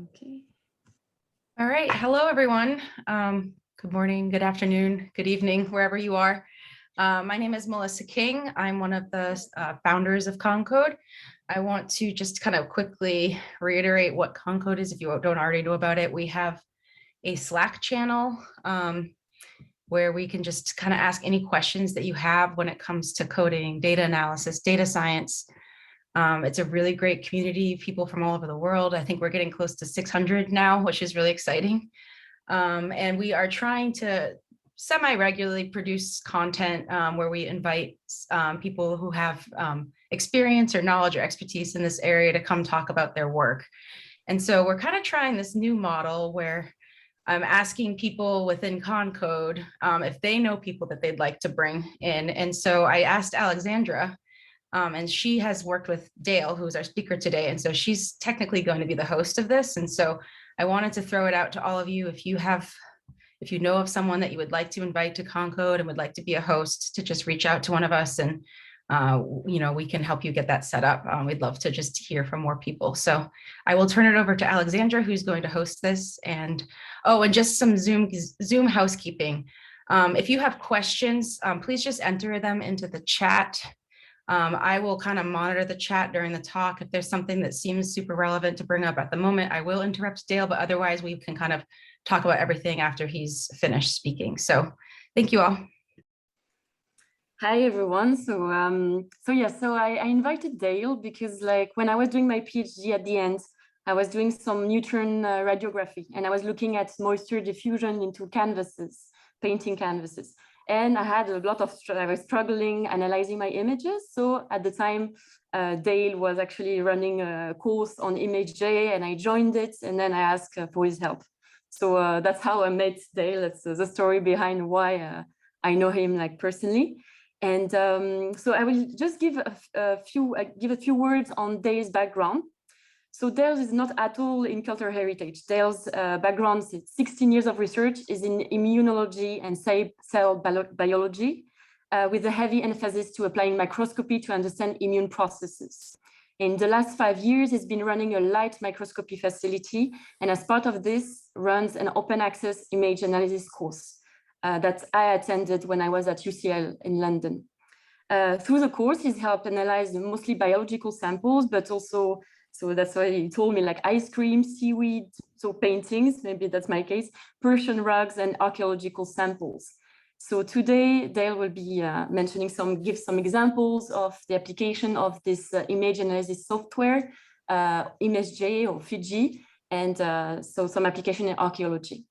Okay. All right. Hello, everyone. Good morning, good afternoon, good evening, wherever you are. My name is Melissa King. I'm one of the founders of ConCode. I want to just kind of quickly reiterate what ConCode is if you don't already know about it. We have a Slack channel where we can just kind of ask any questions that you have when it comes to coding, data analysis, data science. It's a really great community, people from all over the world. I think we're getting close to 600 now, which is really exciting. And we are trying to semi-regularly produce content where we invite people who have experience or knowledge or expertise in this area to come talk about their work. And so we're kind of trying this new model where I'm asking people within ConCode if they know people that they'd like to bring in. And so I asked Alexandra, and she has worked with Dale, who's our speaker today. And so she's technically going to be the host of this. And so I wanted to throw it out to all of you. If you know of someone that you would like to invite to ConCode and would like to be a host, to just reach out to one of us and we can help you get that set up. We'd love to just hear from more people. So I will turn it over to Alexandra, who's going to host this. And just some Zoom housekeeping. If you have questions, please just enter them into the chat. I will kind of monitor the chat during the talk. If there's something that seems super relevant to bring up at the moment, I will interrupt Dale, but otherwise we can kind of talk about everything after he's finished speaking. So thank you all. Hi, everyone. So I invited Dale because when I was doing my PhD at the end, I was doing some neutron radiography, and I was looking at moisture diffusion into canvases, painting canvases. And I had a lot of, I was struggling analyzing my images. So at the time, Dale was actually running a course on ImageJ, and I joined it, and then I asked for his help. So that's how I met Dale. That's the story behind why I know him personally. And so I will just give a few words on Dale's background. So Dale is not at all in cultural heritage. Dale's background is 16 years of research is in immunology and cell biology, with a heavy emphasis to applying microscopy to understand immune processes. In the last 5 years, he's been running a light microscopy facility, and as part of this, runs an open access image analysis course that I attended when I was at UCL in London. Through the course, he's helped analyze mostly biological samples, but also, so that's why he told me, ice cream, seaweed, so paintings, maybe that's my case, Persian rugs, and archaeological samples. So today, Dale will be give some examples of the application of this image analysis software, ImageJ or Fiji, and so some application in archaeology.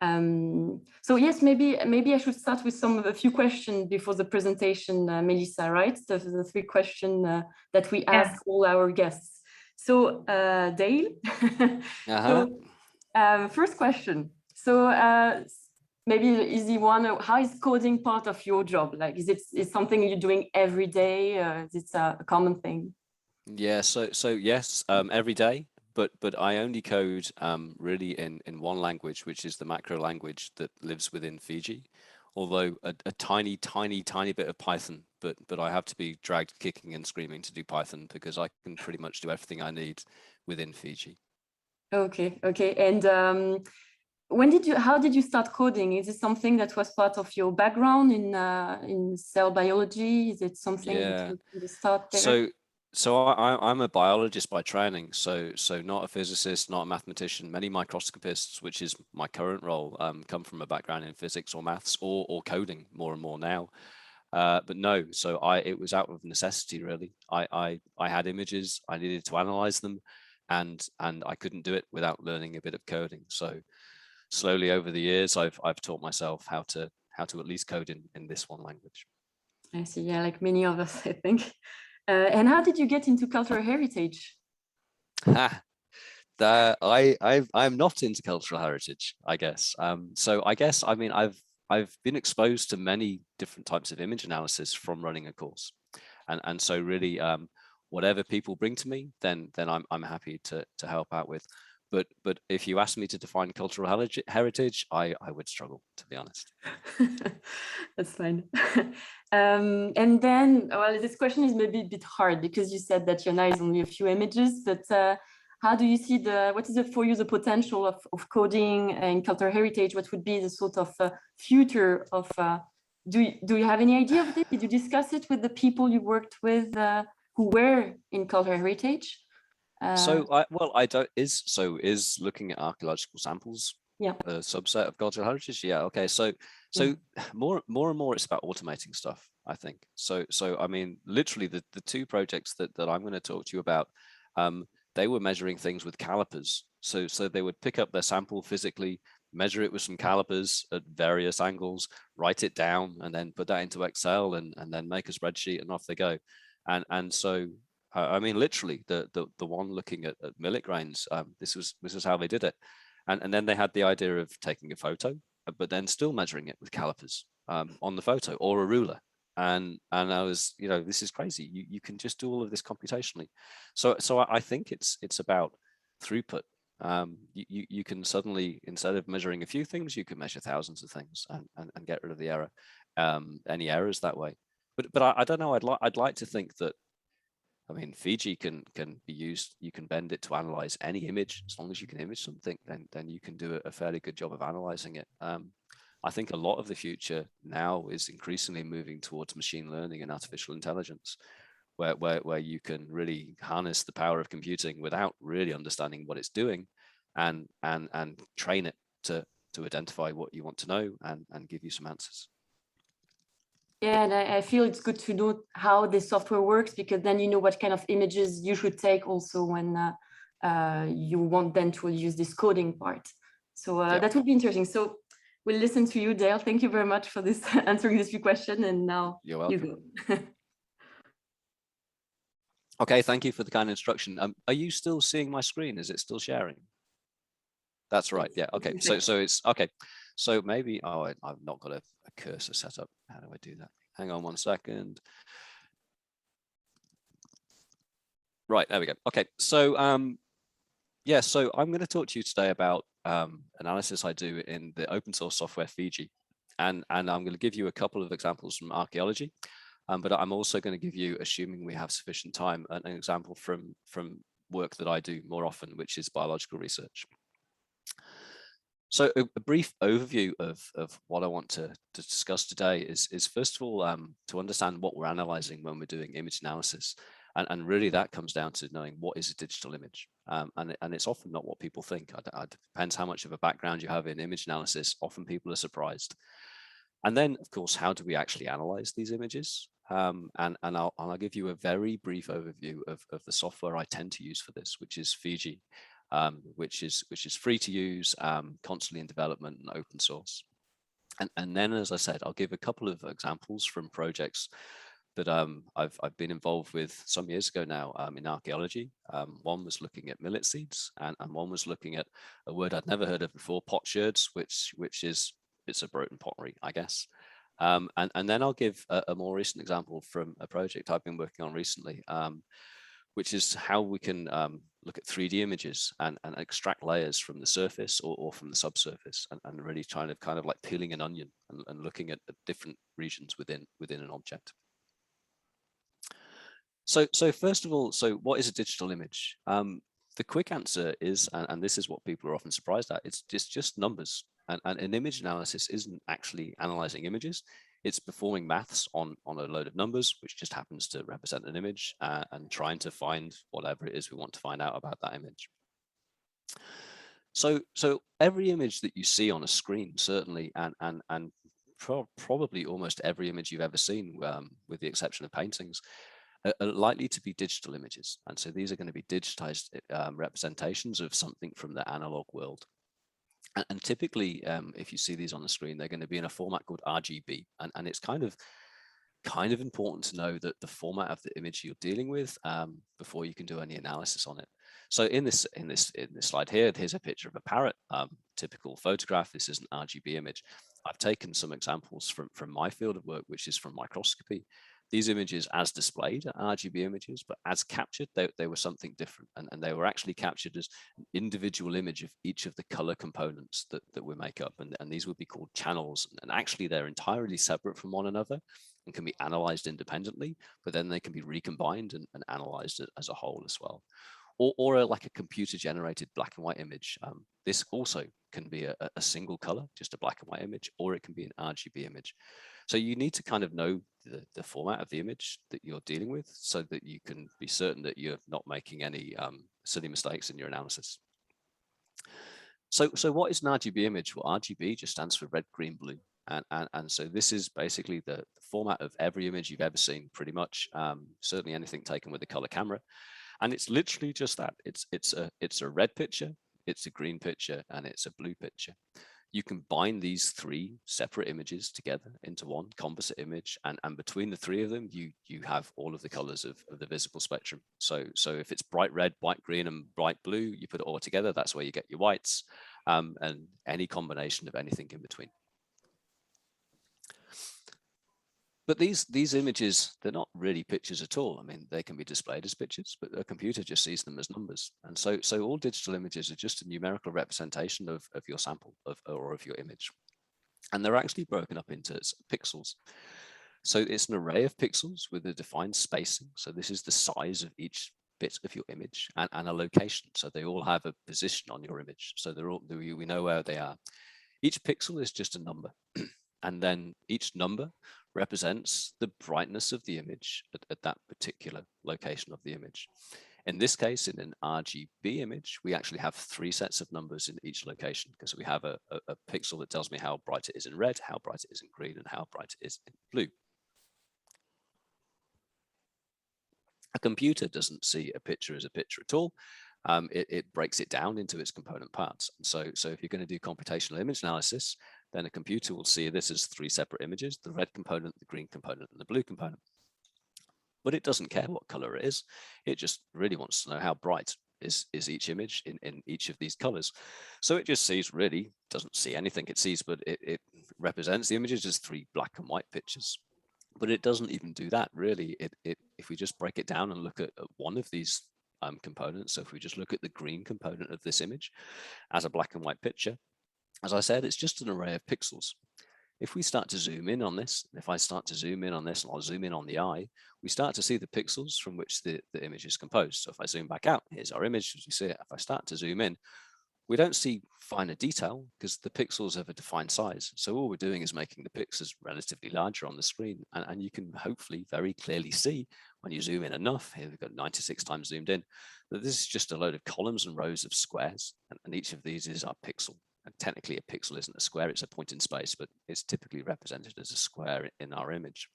So yes, maybe I should start with a few questions before the presentation, Melissa, right? The 3 questions that we ask all our guests. So Dale, so, first question. So maybe the easy one, how is coding part of your job? Is it something you're doing every day? Is it a common thing? Yeah, so yes, every day. But I only code really in one language, which is the macro language that lives within Fiji. Although a tiny bit of Python, but I have to be dragged kicking and screaming to do Python because I can pretty much do everything I need within Fiji. Okay. And how did you start coding? Is it something that was part of your background in cell biology? Is it something that you start there? So I'm a biologist by training, so not a physicist, not a mathematician. Many microscopists, which is my current role, come from a background in physics or maths or coding more and more now. But no, so it was out of necessity really. I had images, I needed to analyze them, and I couldn't do it without learning a bit of coding. So slowly over the years, I've taught myself how to at least code in this one language. I see. Yeah, like many of us, I think. And how did you get into cultural heritage? I'm not into cultural heritage, I guess. So I guess, I mean, I've been exposed to many different types of image analysis from running a course, and so really, whatever people bring to me, then I'm happy to help out with. But if you ask me to define cultural heritage, I would struggle, to be honest. That's fine. And then, well, this question is maybe a bit hard because you said that you analyze only a few images, but how do you see what is for you the potential of coding and cultural heritage? What would be the sort of future of, do you have any idea of this? Did you discuss it with the people you worked with who were in cultural heritage? I don't, is looking at archaeological samples yeah, a subset of cultural heritage? Yeah, okay. So more and more it's about automating stuff, I think. So I mean, literally the two projects that I'm going to talk to you about, they were measuring things with calipers. So they would pick up their sample physically, measure it with some calipers at various angles, write it down, and then put that into Excel and then make a spreadsheet, and off they go. And so I mean, literally the one looking at millet grains, this is how they did it. And then they had the idea of taking a photo, but then still measuring it with calipers on the photo or a ruler. And I was, this is crazy. You can just do all of this computationally. So I think it's about throughput. You can suddenly, instead of measuring a few things, you can measure thousands of things and get rid of the error, any errors that way. But I don't know. I'd like to think that, I mean, Fiji can be used. You can bend it to analyze any image. As long as you can image something, then you can do a fairly good job of analyzing it. I think a lot of the future now is increasingly moving towards machine learning and artificial intelligence, where you can really harness the power of computing without really understanding what it's doing, and train it to identify what you want to know and give you some answers. Yeah, and I feel it's good to know how the software works, because then you know what kind of images you should take also when you want then to use this coding part. So that would be interesting. So we'll listen to you, Dale. Thank you very much for this answering this few questions. And now you're welcome. You go. Okay, thank you for the kind instruction. Are you still seeing my screen? Is it still sharing? That's right. Yeah. Okay. So it's okay. So maybe, I've not got a cursor set up. How do I do that? Hang on 1 second. Right, there we go. Okay. So yeah, so I'm going to talk to you today about analysis I do in the open source software Fiji. And I'm going to give you a couple of examples from archaeology. But I'm also going to give you, assuming we have sufficient time, an example from work that I do more often, which is biological research. So a brief overview of what I want to discuss today is first of all, to understand what we're analyzing when we're doing image analysis. And really that comes down to knowing what is a digital image. And it's often not what people think. It depends how much of a background you have in image analysis. Often people are surprised. And then, of course, how do we actually analyze these images? And I'll give you a very brief overview of the software I tend to use for this, which is Fiji, which is free to use, constantly in development and open source. And then, as I said, I'll give a couple of examples from projects that I've been involved with some years ago now in archaeology. One was looking at millet seeds, and one was looking at a word I'd never heard of before, potsherds, which is, it's a broken pottery, I guess. And then I'll give a more recent example from a project I've been working on recently, which is how we can look at 3D images and extract layers from the surface or from the subsurface, and really kind of like peeling an onion and looking at different regions within an object. So first of all, so what is a digital image? The quick answer is, and this is what people are often surprised at, it's just numbers. And an image analysis isn't actually analyzing images. It's performing maths on a load of numbers, which just happens to represent an image, and trying to find whatever it is we want to find out about that image. So every image that you see on a screen, certainly, and probably almost every image you've ever seen, with the exception of paintings, are likely to be digital images. And so these are going to be digitized representations of something from the analog world. And typically, if you see these on the screen, they're going to be in a format called RGB. And it's kind of important to know that the format of the image you're dealing with before you can do any analysis on it. So in this slide here, here's a picture of a parrot, typical photograph. This is an RGB image. I've taken some examples from my field of work, which is from microscopy. These images as displayed are RGB images, but as captured, they were something different. And they were actually captured as an individual image of each of the color components that we make up. And these would be called channels. And actually, they're entirely separate from one another and can be analyzed independently, but then they can be recombined and analyzed as a whole as well. or like a computer generated black and white image. This also can be a single color, just a black and white image, or it can be an RGB image. So you need to kind of know the format of the image that you're dealing with so that you can be certain that you're not making any silly mistakes in your analysis. So what is an RGB image? Well, RGB just stands for red, green, blue. And so this is basically the format of every image you've ever seen, pretty much, certainly anything taken with a color camera. And it's literally just that. It's a red picture, it's a green picture, and it's a blue picture. You can bind these three separate images together into one composite image, and between the three of them, you have all of the colors of the visible spectrum. So if it's bright red, bright green, and bright blue, you put it all together, that's where you get your whites, and any combination of anything in between. But these images, they're not really pictures at all. I mean, they can be displayed as pictures, but a computer just sees them as numbers. And so all digital images are just a numerical representation of your sample or of your image. And they're actually broken up into pixels. So it's an array of pixels with a defined spacing. So this is the size of each bit of your image and a location. So they all have a position on your image. So we know where they are. Each pixel is just a number. And then each number represents the brightness of the image at that particular location of the image. In this case, in an RGB image, we actually have three sets of numbers in each location because we have a pixel that tells me how bright it is in red, how bright it is in green, and how bright it is in blue. A computer doesn't see a picture as a picture at all. It breaks it down into its component parts. And so if you're going to do computational image analysis, then a computer will see this as three separate images: the red component, the green component, and the blue component. But it doesn't care what color it is. It just really wants to know how bright is each image in each of these colors. So it just sees, really doesn't see anything it sees, but it represents the images as three black and white pictures. But it doesn't even do that, really. If we just break it down and look at one of these components, so if we just look at the green component of this image as a black and white picture, as I said, it's just an array of pixels. If we start to zoom in on this, if I start to zoom in on this, and I'll zoom in on the eye, we start to see the pixels from which the image is composed. So if I zoom back out, here's our image as you see it. If I start to zoom in, we don't see finer detail because the pixels have a defined size. So all we're doing is making the pixels relatively larger on the screen. And you can hopefully very clearly see when you zoom in enough, here we've got 96 times zoomed in, that this is just a load of columns and rows of squares. And each of these is our pixel. And technically a pixel isn't a square, it's a point in space, but it's typically represented as a square in our image.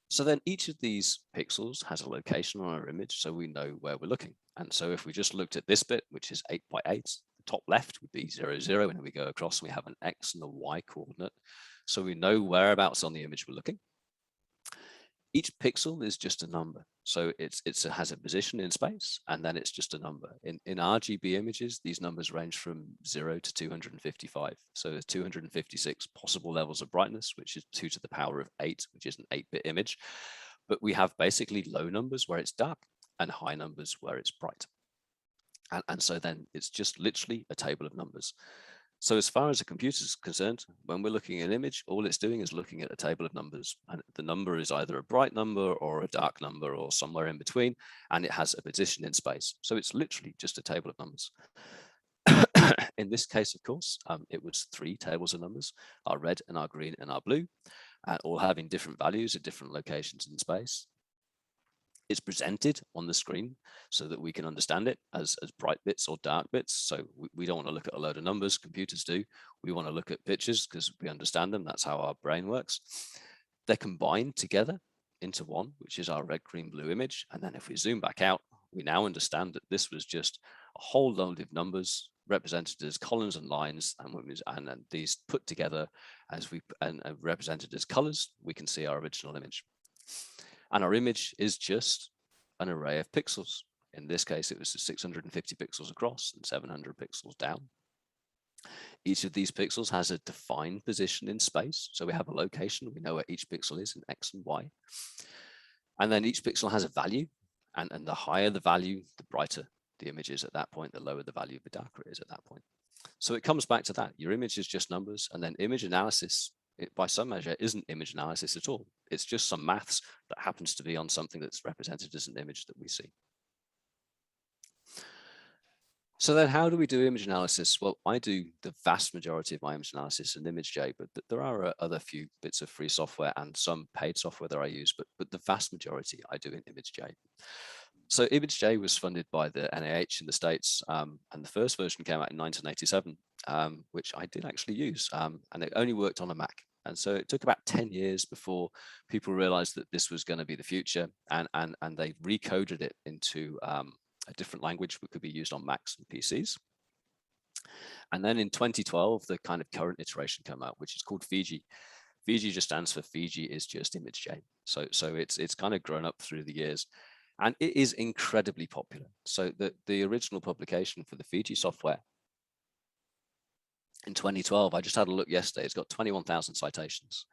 So then each of these pixels has a location on our image, so we know where we're looking. And so if we just looked at this bit, which is 8 by 8, the top left would be 0, 0, and we go across, we have an X and a Y coordinate. So we know whereabouts on the image we're looking. Each pixel is just a number. So it has a position in space, and then it's just a number. In RGB images, these numbers range from 0 to 255. So there's 256 possible levels of brightness, which is 2 to the power of 8, which is an 8-bit image. But we have basically low numbers where it's dark and high numbers where it's bright. And so then it's just literally a table of numbers. So as far as a computer is concerned, when we're looking at an image, all it's doing is looking at a table of numbers. And the number is either a bright number or a dark number or somewhere in between, and it has a position in space. So it's literally just a table of numbers. In this case, of course, it was 3 tables of numbers, our red and our green and our blue, all having different values at different locations in space. It's presented on the screen so that we can understand it as bright bits or dark bits. So we don't want to look at a load of numbers, computers do. We want to look at pictures because we understand them. That's how our brain works. They're combined together into one, which is our red, green, blue image. And then if we zoom back out, we now understand that this was just a whole load of numbers represented as columns and lines, and then these put together as and represented as colors, we can see our original image. And our image is just an array of pixels. In this case, it was 650 pixels across and 700 pixels down. Each of these pixels has a defined position in space. So we have a location. We know where each pixel is in X and Y. And then each pixel has a value. And the higher the value, the brighter the image is at that point. The lower the value, the darker it is at that point. So it comes back to that. Your image is just numbers. And then image analysis, by some measure, isn't image analysis at all. It's just some maths that happens to be on something that's represented as an image that we see. So then how do we do image analysis? Well, I do the vast majority of my image analysis in ImageJ, but there are other few bits of free software and some paid software that I use, but the vast majority I do in ImageJ. So ImageJ was funded by the NIH in the States, and the first version came out in 1987, which I did actually use, and it only worked on a Mac. And so it took about 10 years before people realized that this was going to be the future, and they recoded it into a different language that could be used on Macs and PCs. And then in 2012, the kind of current iteration came out, which is called Fiji. Fiji just stands for Fiji is just ImageJ. So it's kind of grown up through the years. And it is incredibly popular. So the original publication for the Fiji software in 2012, I just had a look yesterday, it's got 21,000 citations.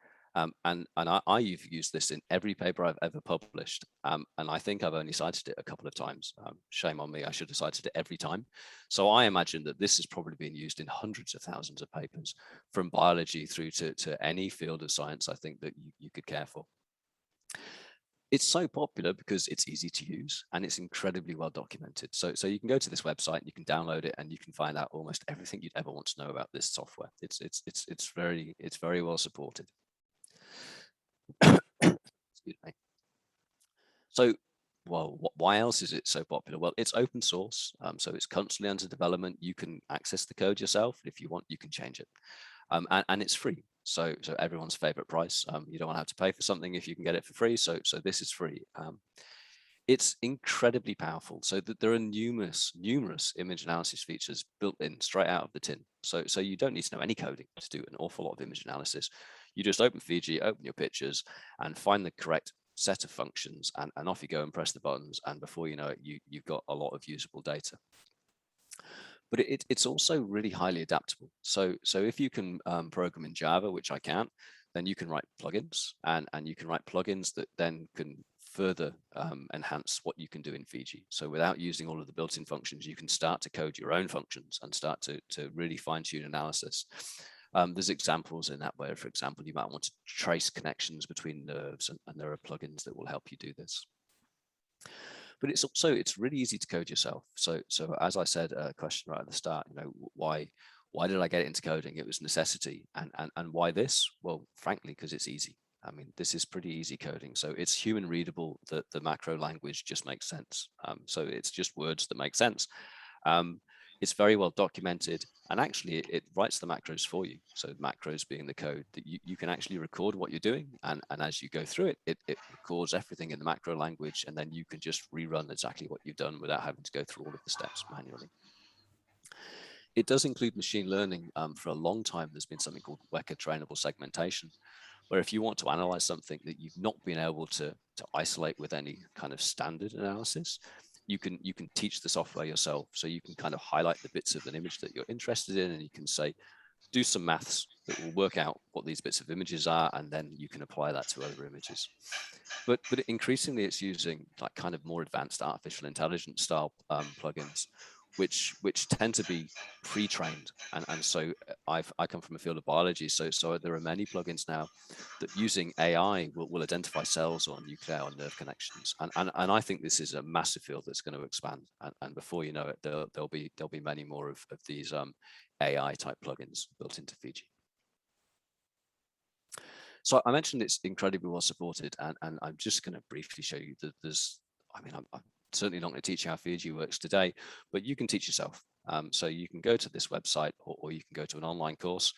And I've used this in every paper I've ever published. And I think I've only cited it a couple of times. Shame on me, I should have cited it every time. So I imagine that this has probably been used in hundreds of thousands of papers, from biology through to any field of science I think that you could care for. It's so popular because it's easy to use and it's incredibly well documented. So you can go to this website, you can download it, and you can find out almost everything you'd ever want to know about this software. It's very well supported. Excuse me. So, well, why else is it so popular? Well, it's open source, so it's constantly under development. You can access the code yourself. If you want, you can change it, and it's free. So everyone's favorite price. You don't want to have to pay for something if you can get it for free. So this is free. It's incredibly powerful. So that there are numerous image analysis features built in straight out of the tin. So you don't need to know any coding to do an awful lot of image analysis. You just open Fiji, open your pictures, and find the correct set of functions, and off you go and press the buttons. And before you know it, you've got a lot of usable data. But it's also really highly adaptable. So if you can program in Java, which I can't, then you can write plugins, and you can write plugins that then can further enhance what you can do in Fiji. So without using all of the built-in functions, you can start to code your own functions and start to really fine-tune analysis. There's examples in that where, for example, you might want to trace connections between nerves, and there are plugins that will help you do this. But it's really easy to code yourself. So as I said, a question right at the start, why did I get into coding? It was necessity. And why this? Well, frankly, because it's easy. I mean, this is pretty easy coding. So it's human readable. The macro language just makes sense. So it's just words that make sense. It's very well documented, and actually it writes the macros for you. So macros being the code that you can actually record what you're doing, and as you go through it records everything in the macro language, and then you can just rerun exactly what you've done without having to go through all of the steps manually. It does include machine learning. For a long time, there's been something called Weka trainable segmentation, where if you want to analyze something that you've not been able to isolate with any kind of standard analysis, you can teach the software yourself. So you can kind of highlight the bits of an image that you're interested in, and you can say, do some maths that will work out what these bits of images are, and then you can apply that to other images. But increasingly it's using like kind of more advanced artificial intelligence style plugins, which tend to be pre-trained. And so I come from a field of biology, so there are many plugins now that using AI will identify cells or nuclei or nerve connections. And I think this is a massive field that's going to expand. And before you know it, there'll be many more of these AI type plugins built into Fiji. So I mentioned it's incredibly well supported, and I'm just going to briefly show you that I'm certainly not going to teach you how Fiji works today, but you can teach yourself. So you can go to this website, or you can go to an online course,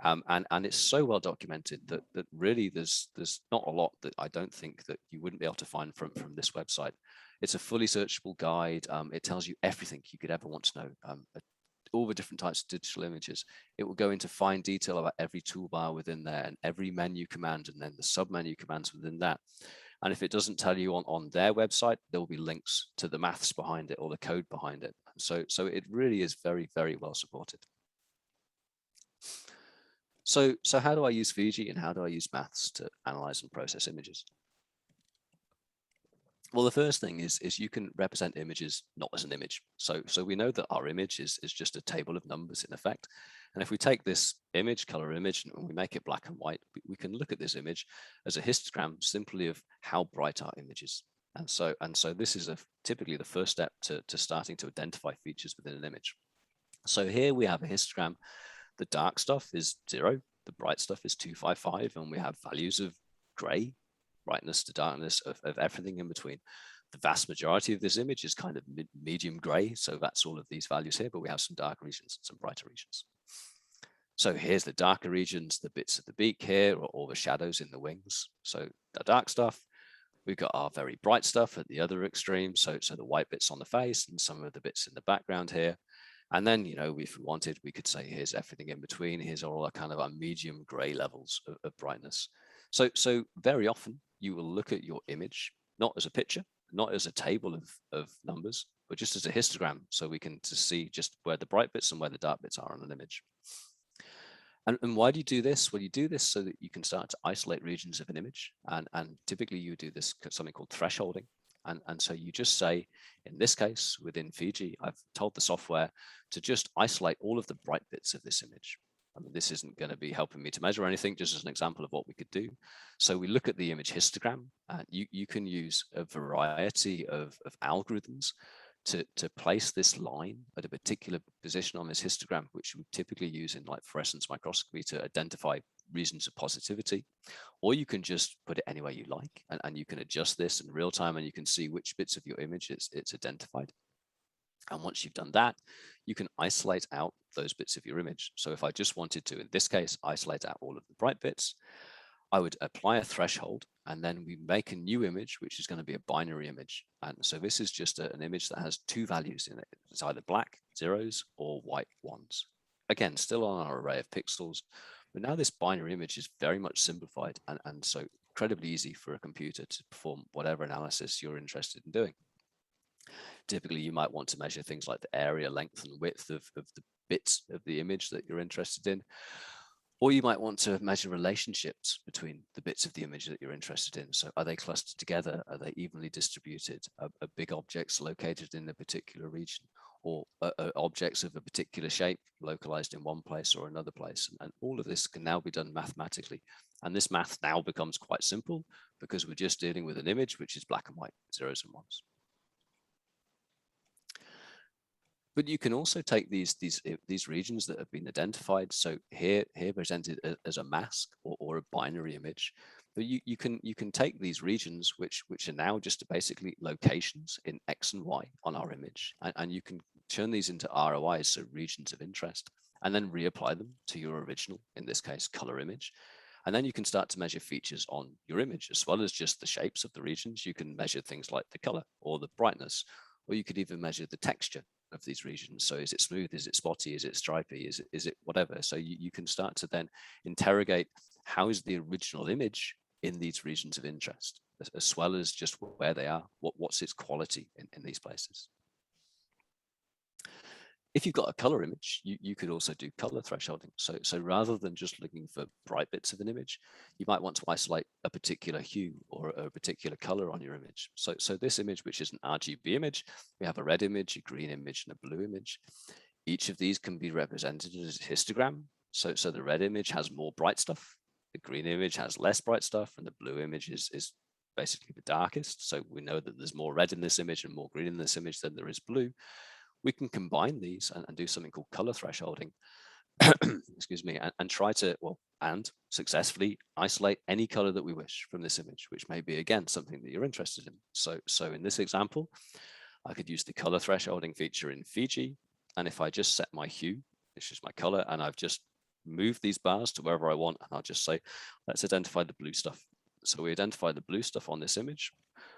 and it's so well documented that really there's not a lot that I don't think that you wouldn't be able to find from this website. It's a fully searchable guide. It tells you everything you could ever want to know. All the different types of digital images. It will go into fine detail about every toolbar within there, and every menu command, and then the sub-menu commands within that. And if it doesn't tell you on their website, there will be links to the maths behind it or the code behind it. So it really is very, very well supported. So how do I use Fiji, and how do I use maths to analyze and process images? Well, the first thing is you can represent images not as an image. So we know that our image is just a table of numbers in effect. And if we take this image, color image, and we make it black and white, we can look at this image as a histogram simply of how bright our image is. And so this is typically the first step to starting to identify features within an image. So here we have a histogram. The dark stuff is 0, the bright stuff is 255, and we have values of gray, brightness to darkness, of everything in between. The vast majority of this image is kind of medium gray, so that's all of these values here, but we have some dark regions and some brighter regions. So here's the darker regions, the bits of the beak here, or all the shadows in the wings. So the dark stuff. We've got our very bright stuff at the other extreme, so the white bits on the face and some of the bits in the background here. And then, you know, if we wanted, we could say, here's everything in between. Here's all our kind of our medium gray levels of brightness. So very often you will look at your image, not as a picture, not as a table of numbers, but just as a histogram. So we can see just where the bright bits and where the dark bits are on an image. And why do you do this? Well, you do this so that you can start to isolate regions of an image. And typically you do this something called thresholding. And so you just say, in this case, within Fiji, I've told the software to just isolate all of the bright bits of this image. I mean, this isn't going to be helping me to measure anything, just as an example of what we could do. So we look at the image histogram. You can use a variety of algorithms to place this line at a particular position on this histogram, which we typically use in like fluorescence microscopy to identify reasons of positivity, or you can just put it anywhere you like, and you can adjust this in real time, and you can see which bits of your image it's identified. And once you've done that, you can isolate out those bits of your image. So if I just wanted to, in this case, isolate out all of the bright bits, I would apply a threshold, and then we make a new image, which is going to be a binary image. And so this is just an image that has 2 values in it. It's either black zeros or white ones. Again, still on our array of pixels, but now this binary image is very much simplified and so incredibly easy for a computer to perform whatever analysis you're interested in doing. Typically, you might want to measure things like the area, length, and width of the bits of the image that you're interested in. Or you might want to measure relationships between the bits of the image that you're interested in. So are they clustered together? Are they evenly distributed? Are big objects located in a particular region? Or are objects of a particular shape localized in one place or another place? And all of this can now be done mathematically. And this math now becomes quite simple because we're just dealing with an image which is black and white, zeros and ones. But you can also take these regions that have been identified. So here presented as a mask or a binary image. But you can take these regions which are now just basically locations in X and Y on our image, and you can turn these into ROIs, so regions of interest, and then reapply them to your original, in this case, color image. And then you can start to measure features on your image, as well as just the shapes of the regions. You can measure things like the color or the brightness, or you could even measure the texture of these regions. So is it smooth? Is it spotty? Is it stripy? Is it whatever? So you can start to then interrogate how is the original image in these regions of interest, as well as just where they are, what's its quality in these places. If you've got a color image, you could also do color thresholding. So rather than just looking for bright bits of an image, you might want to isolate a particular hue or a particular color on your image. So this image, which is an RGB image, we have a red image, a green image, and a blue image. Each of these can be represented as a histogram. So the red image has more bright stuff, the green image has less bright stuff, and the blue image is basically the darkest. So we know that there's more red in this image and more green in this image than there is blue. We can combine these and do something called color thresholding, excuse me, and try to, and successfully isolate any color that we wish from this image, which may be, again, something that you're interested in. So in this example, I could use the color thresholding feature in Fiji. And if I just set my hue, which is my color, and I've just moved these bars to wherever I want, and I'll just say, let's identify the blue stuff. So we identify the blue stuff on this image.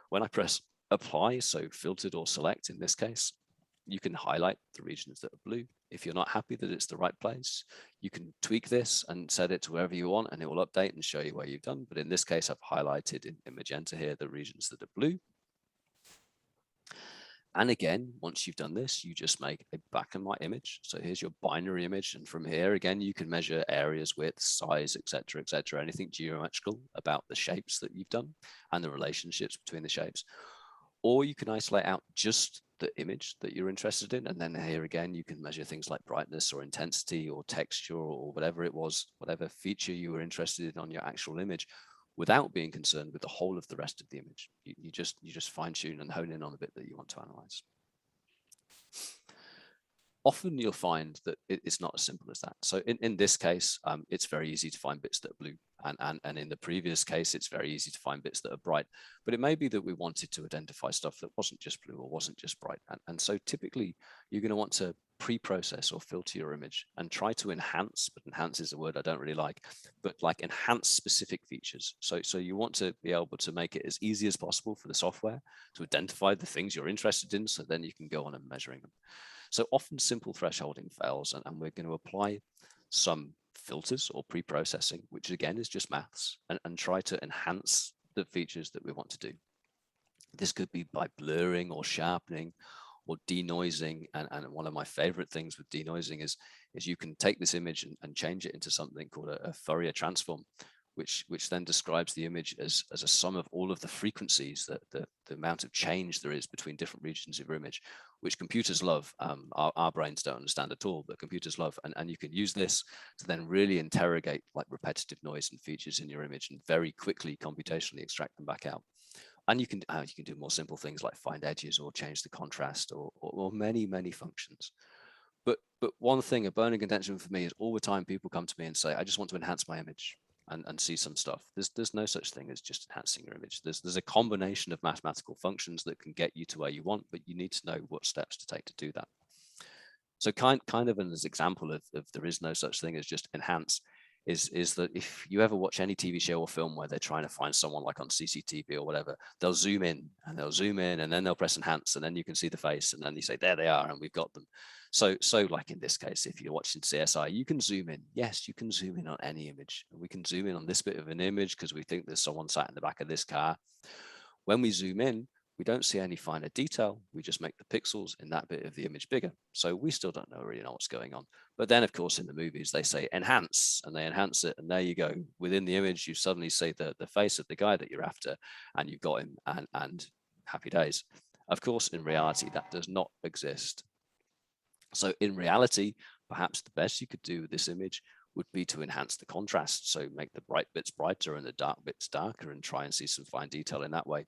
When I press apply, so filtered or select in this case, you can highlight the regions that are blue. If you're not happy that it's the right place, you can tweak this and set it to wherever you want, and it will update and show you where you've done. But in this case, I've highlighted in magenta here the regions that are blue. And again, once you've done this, you just make a black and white image. So here's your binary image. And from here, again, you can measure areas, width, size, etc., anything geometrical about the shapes that you've done and the relationships between the shapes. Or you can isolate out just the image that you're interested in. And then here again, you can measure things like brightness or intensity or texture or whatever it was, whatever feature you were interested in on your actual image, without being concerned with the whole of the rest of the image. You just fine tune and hone in on the bit that you want to analyze. often you'll find that it's not as simple as that. So in this case, it's very easy to find bits that are blue. And in the previous case, it's very easy to find bits that are bright. But it may be that we wanted to identify stuff that wasn't just blue or wasn't just bright. And so typically, you're going to want to pre-process or filter your image and try to enhance, but enhance is a word I don't really like, but like enhance specific features. So you want to be able to make it as easy as possible for the software to identify the things you're interested in, so then you can go on and measuring them. So often simple thresholding fails, and we're going to apply some filters or pre-processing, which again is just maths, and try to enhance the features that we want to do. This could be by blurring or sharpening or denoising. And one of my favorite things with denoising is you can take this image and change it into something called a Fourier transform, which then describes the image as a sum of all of the frequencies, the amount of change there is between different regions of your image, which computers love. Our brains don't understand at all, but computers love. And you can use this to then really interrogate like repetitive noise and features in your image and very quickly computationally extract them back out. And you can do more simple things like find edges or change the contrast or many functions. But one thing, a burning contention for me is all the time people come to me and say, I just want to enhance my image and see some stuff. There's no such thing as just enhancing your image. There's a combination of mathematical functions that can get you to where you want, but you need to know what steps to take to do that. So kind of an example of there is no such thing as just enhance is that if you ever watch any TV show or film where they're trying to find someone like on CCTV or whatever, they'll zoom in and then they'll press enhance and then you can see the face and then you say, there they are, and we've got them. So like in this case, if you're watching CSI, you can zoom in. Yes, you can zoom in on any image. We can zoom in on this bit of an image because we think there's someone sat in the back of this car. When we zoom in, we don't see any finer detail. We just make the pixels in that bit of the image bigger. So we still don't really know what's going on. But then, of course, in the movies, they say enhance, and they enhance it. And there you go. Within the image, you suddenly see the face of the guy that you're after, and you've got him, and happy days. Of course, in reality, that does not exist. So in reality, perhaps the best you could do with this image would be to enhance the contrast. So make the bright bits brighter and the dark bits darker and try and see some fine detail in that way.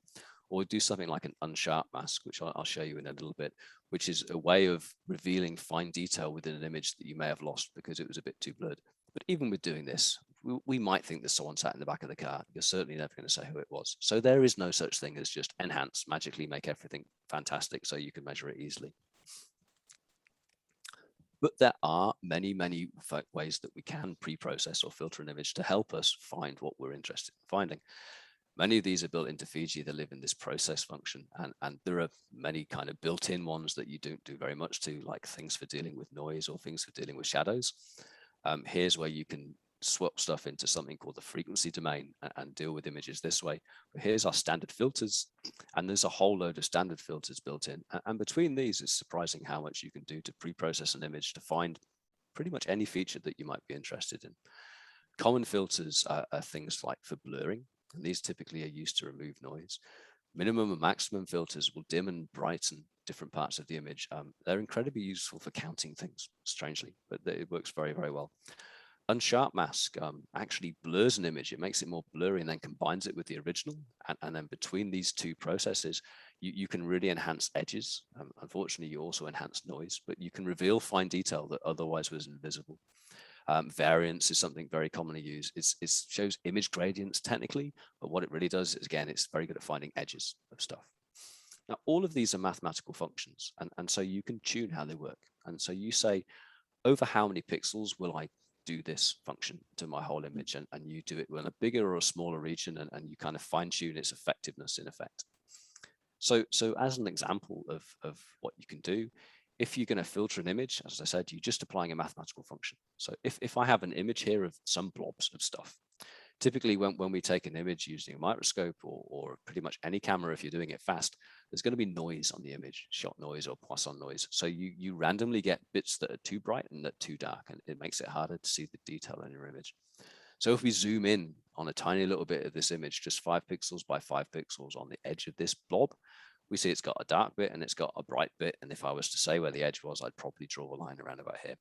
Or do something like an Unsharp mask, which I'll show you in a little bit, which is a way of revealing fine detail within an image that you may have lost because it was a bit too blurred. But even with doing this, we might think there's someone sat in the back of the car. You're certainly never going to say who it was. So there is no such thing as just enhance, magically make everything fantastic so you can measure it easily. But there are many ways that we can pre-process or filter an image to help us find what we're interested in finding. Many of these are built into Fiji. They live in this process function, and there are many kind of built-in ones that you don't do very much to, like things for dealing with noise or things for dealing with shadows. Here's where you can swap stuff into something called the frequency domain and deal with images this way. But here's our standard filters, and there's a whole load of standard filters built in. And between these, it's surprising how much you can do to pre-process an image to find pretty much any feature that you might be interested in. Common filters are things like for blurring, and these typically are used to remove noise. Minimum and maximum filters will dim and brighten different parts of the image. They're incredibly useful for counting things, strangely, but it works very well. Unsharp mask actually blurs an image. It makes it more blurry and then combines it with the original. And then between these two processes, you can really enhance edges. Unfortunately, you also enhance noise, but you can reveal fine detail that otherwise was invisible. Variance is something very commonly used. It shows image gradients technically, but what it really does is, again, it's very good at finding edges of stuff. Now, all of these are mathematical functions, and so you can tune how they work. And so you say, over how many pixels will I do this function to my whole image? And you do it in a bigger or a smaller region, and you kind of fine tune its effectiveness in effect. So as an example of what you can do, if you're going to filter an image, as I said, you're just applying a mathematical function. So if I have an image here of some blobs of stuff, typically when we take an image using a microscope or pretty much any camera, if you're doing it fast, there's going to be noise on the image, shot noise or Poisson noise. So you randomly get bits that are too bright and that are too dark, and it makes it harder to see the detail in your image. So if we zoom in on a tiny little bit of this image, just 5 pixels by 5 pixels on the edge of this blob, we see it's got a dark bit and it's got a bright bit. And if I was to say where the edge was, I'd probably draw a line around about here.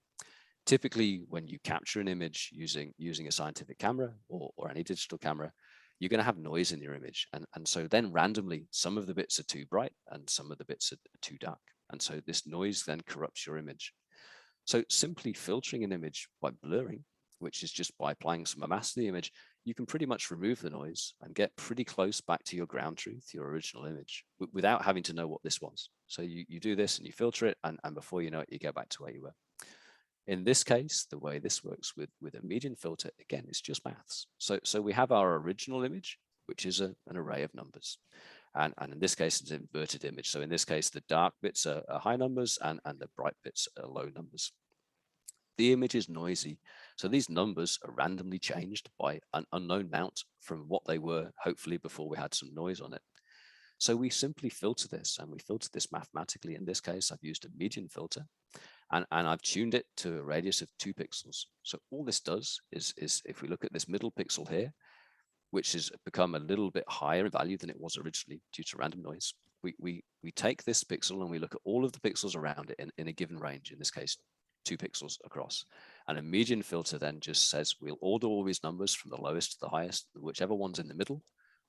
Typically, when you capture an image using a scientific camera or any digital camera, you're going to have noise in your image. And so then randomly, some of the bits are too bright and some of the bits are too dark. And so this noise then corrupts your image. So simply filtering an image by blurring, which is just by applying some mask to the image, you can pretty much remove the noise and get pretty close back to your ground truth, your original image, without having to know what this was. So you do this and you filter it, and before you know it, you get back to where you were. In this case, the way this works with a median filter, again, it's just maths. So we have our original image, which is an array of numbers. And in this case, it's an inverted image. So in this case, the dark bits are high numbers and the bright bits are low numbers. The image is noisy. So these numbers are randomly changed by an unknown amount from what they were, hopefully before we had some noise on it. So we simply filter this, and we filter this mathematically. In this case, I've used a median filter, and I've tuned it to a radius of 2 pixels. So all this does is if we look at this middle pixel here, which has become a little bit higher in value than it was originally due to random noise, we take this pixel and we look at all of the pixels around it in a given range, in this case, 2 pixels across. And a median filter then just says we'll order all these numbers from the lowest to the highest, whichever one's in the middle,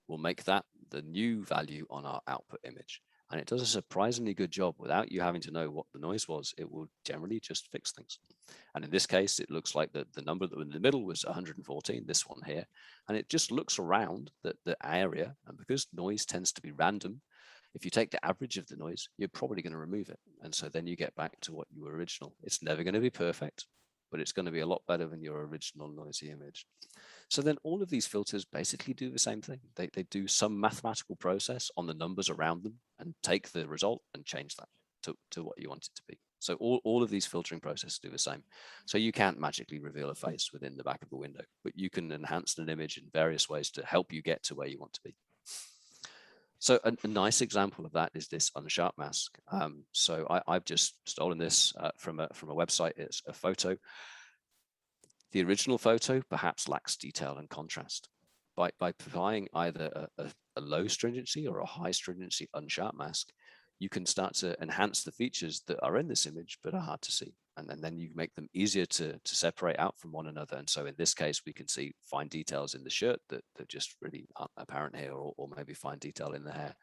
we'll make that the new value on our output image. And it does a surprisingly good job without you having to know what the noise was. It will generally just fix things. And in this case, it looks like the number that was in the middle was 114, this one here. And it just looks around the area. And because noise tends to be random, if you take the average of the noise, you're probably going to remove it. And so then you get back to what you were original. It's never going to be perfect, but it's going to be a lot better than your original noisy image. So then all of these filters basically do the same thing. They do some mathematical process on the numbers around them and take the result and change that to what you want it to be. So all of these filtering processes do the same. So you can't magically reveal a face within the back of a window, but you can enhance an image in various ways to help you get to where you want to be. So a nice example of that is this Unsharp mask. So I've just stolen this from a website. It's a photo. The original photo perhaps lacks detail and contrast. By applying either a low stringency or a high stringency Unsharp mask, you can start to enhance the features that are in this image but are hard to see. And then you make them easier to separate out from one another. And so in this case, we can see fine details in the shirt that just really aren't apparent here, or maybe fine detail in the hair.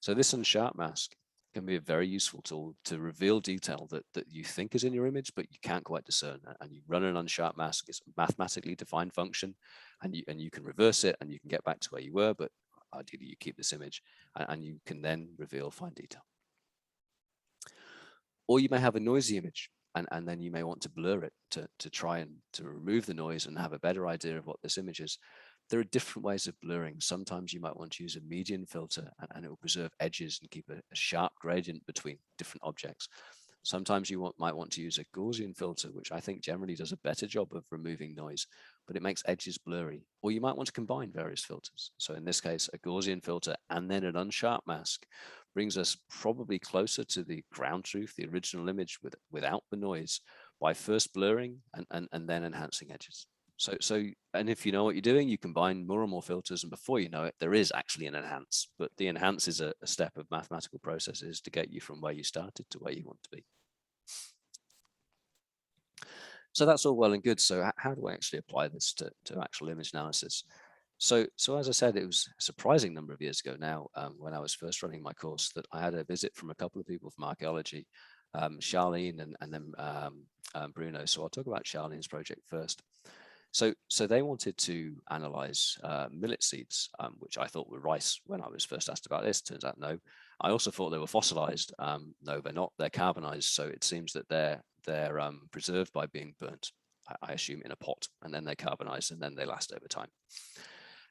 So this Unsharp mask can be a very useful tool to reveal detail that you think is in your image, but you can't quite discern. And you run an Unsharp mask, it's a mathematically defined function, and you can reverse it and you can get back to where you were, but ideally you keep this image and you can then reveal fine detail. Or you may have a noisy image, and then you may want to blur it to try and to remove the noise and have a better idea of what this image is. There are different ways of blurring. Sometimes you might want to use a median filter and it will preserve edges and keep a sharp gradient between different objects. Sometimes you might want to use a Gaussian filter, which I think generally does a better job of removing noise, but it makes edges blurry. Or you might want to combine various filters. So in this case, a Gaussian filter and then an Unsharp mask brings us probably closer to the ground truth, the original image without the noise, by first blurring and then enhancing edges. So, and if you know what you're doing, you combine more and more filters, and before you know it, there is actually an enhance. But the enhance is a step of mathematical processes to get you from where you started to where you want to be. So that's all well and good. So how do I actually apply this to actual image analysis? So as I said, it was a surprising number of years ago now, when I was first running my course, that I had a visit from a couple of people from archaeology, Charlene and then Bruno. So I'll talk about Charlene's project first. So they wanted to analyze millet seeds, which I thought were rice when I was first asked about this. Turns out no. I also thought they were fossilized. No, they're not. They're carbonized. So it seems that they're preserved by being burnt, I assume, in a pot, and then they carbonize, and then they last over time.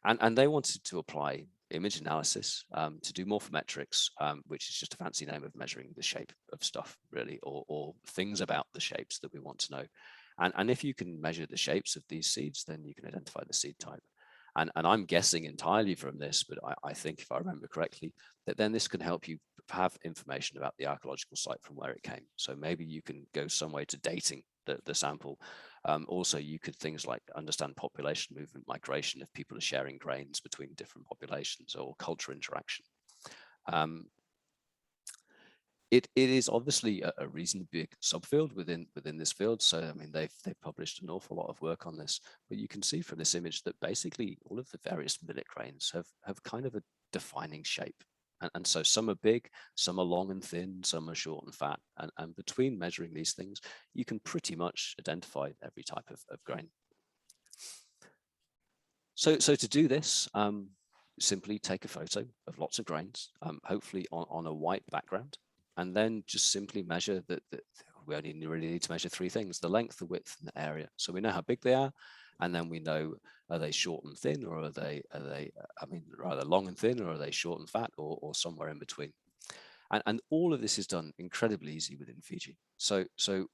And they wanted to apply image analysis to do morphometrics, which is just a fancy name of measuring the shape of stuff, really, or things about the shapes that we want to know. And if you can measure the shapes of these seeds, then you can identify the seed type. And I'm guessing entirely from this, but I think if I remember correctly, that then this can help you have information about the archaeological site from where it came. So maybe you can go some way to dating the sample. Also, you could things like understand population movement, migration, if people are sharing grains between different populations, or culture interaction. It is obviously a reasonably big subfield within this field. So I mean, they've published an awful lot of work on this, but you can see from this image that basically all of the various millet grains have kind of a defining shape. And so some are big, some are long and thin, some are short and fat. And between measuring these things, you can pretty much identify every type of grain. So to do this, simply take a photo of lots of grains, hopefully on a white background, and then just simply measure that. We only really need to measure three things: the length, the width, and the area. So we know how big they are, and then we know, are they short and thin, or are they rather long and thin, or are they short and fat, or somewhere in between. And all of this is done incredibly easy within Fiji. So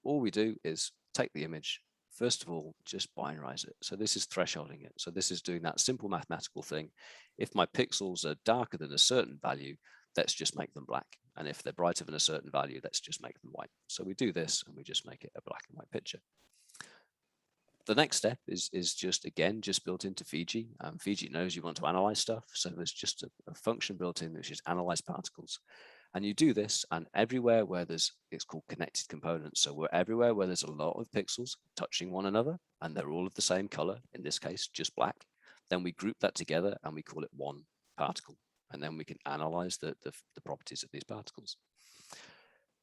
all we do is take the image. First of all, just binarize it. So this is thresholding it. So this is doing that simple mathematical thing. If my pixels are darker than a certain value, let's just make them black. And if they're brighter than a certain value, let's just make them white. So we do this and we just make it a black and white picture. The next step is just built into Fiji. Fiji knows you want to analyze stuff. So there's just a function built in which is analyze particles. And you do this, and everywhere where it's called connected components. So everywhere where there's a lot of pixels touching one another, and they're all of the same color, in this case, just black, then we group that together and we call it one particle. And then we can analyze the properties of these particles.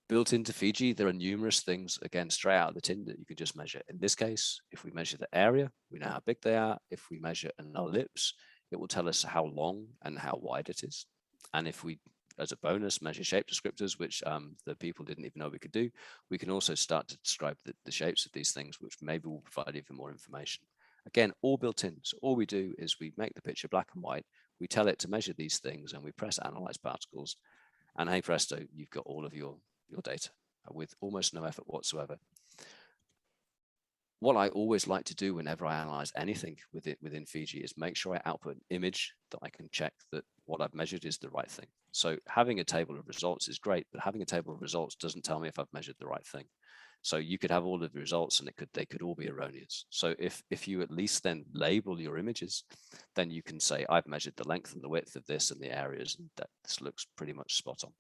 Built into Fiji, there are numerous things, again, straight out of the tin that you can just measure. In this case, if we measure the area, we know how big they are. If we measure an ellipse, it will tell us how long and how wide it is. And if we, as a bonus, measure shape descriptors, which the people didn't even know we could do, we can also start to describe the shapes of these things, which maybe will provide even more information. Again, all built in. So all we do is we make the picture black and white, we tell it to measure these things, and we press analyze particles. And hey presto, you've got all of your data with almost no effort whatsoever. What I always like to do whenever I analyze anything within Fiji is make sure I output an image that I can check that what I've measured is the right thing. So having a table of results is great, but having a table of results doesn't tell me if I've measured the right thing. So you could have all of the results and they could all be erroneous. So if you at least then label your images, then you can say, I've measured the length and the width of this and the areas, and that this looks pretty much spot on.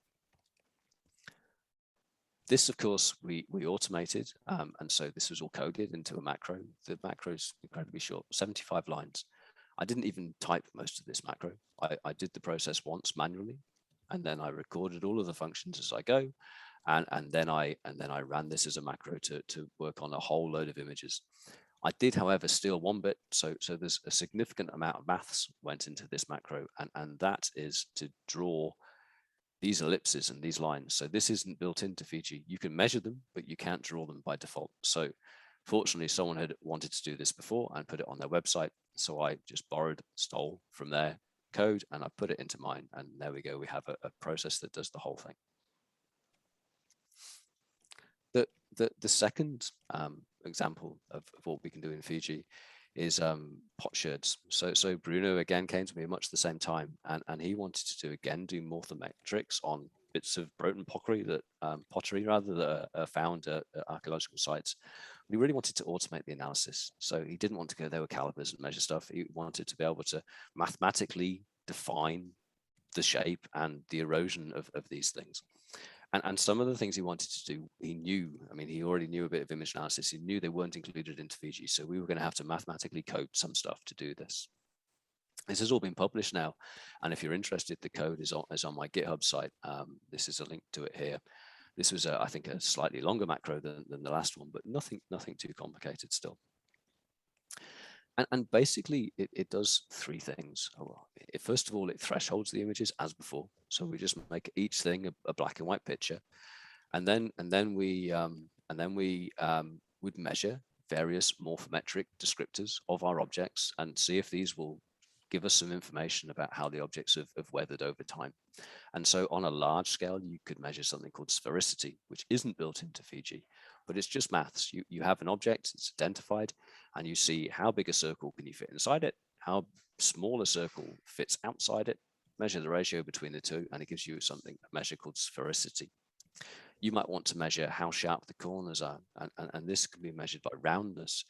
This, of course, we automated, and so this was all coded into a macro. The macro is incredibly short, 75 lines. I didn't even type most of this macro. I did the process once manually, and then I recorded all of the functions as I go, and then I ran this as a macro to work on a whole load of images. I did, however, steal one bit, so there's a significant amount of maths went into this macro, and that is to draw these ellipses and these lines. So this isn't built into Fiji. You can measure them, but you can't draw them by default. So fortunately, someone had wanted to do this before and put it on their website. So I just stole from their code, and I put it into mine. And there we go. We have a process that does the whole thing. The second example of what we can do in Fiji is potsherds. So Bruno again came to me at much the same time, and he wanted to do morphometrics on bits of broken pottery that are found at archaeological sites. But he really wanted to automate the analysis. So he didn't want to go there with calipers and measure stuff. He wanted to be able to mathematically define the shape and the erosion of these things. And some of the things he wanted to do, he already knew a bit of image analysis. He knew they weren't included into Fiji. So we were going to have to mathematically code some stuff to do this. This has all been published now. And if you're interested, the code is on my GitHub site. This is a link to it here. This was, I think, a slightly longer macro than the last one, but nothing too complicated still. And basically, it does three things. First of all, it thresholds the images as before. So we just make each thing a black and white picture, and then we would measure various morphometric descriptors of our objects and see if these will give us some information about how the objects have weathered over time. And so on a large scale, you could measure something called sphericity, which isn't built into Fiji, but it's just maths. You have an object, it's identified, and you see how big a circle can you fit inside it, how small a circle fits outside it, measure the ratio between the two, and it gives you a measure called sphericity. You might want to measure how sharp the corners are, and this can be measured by roundness.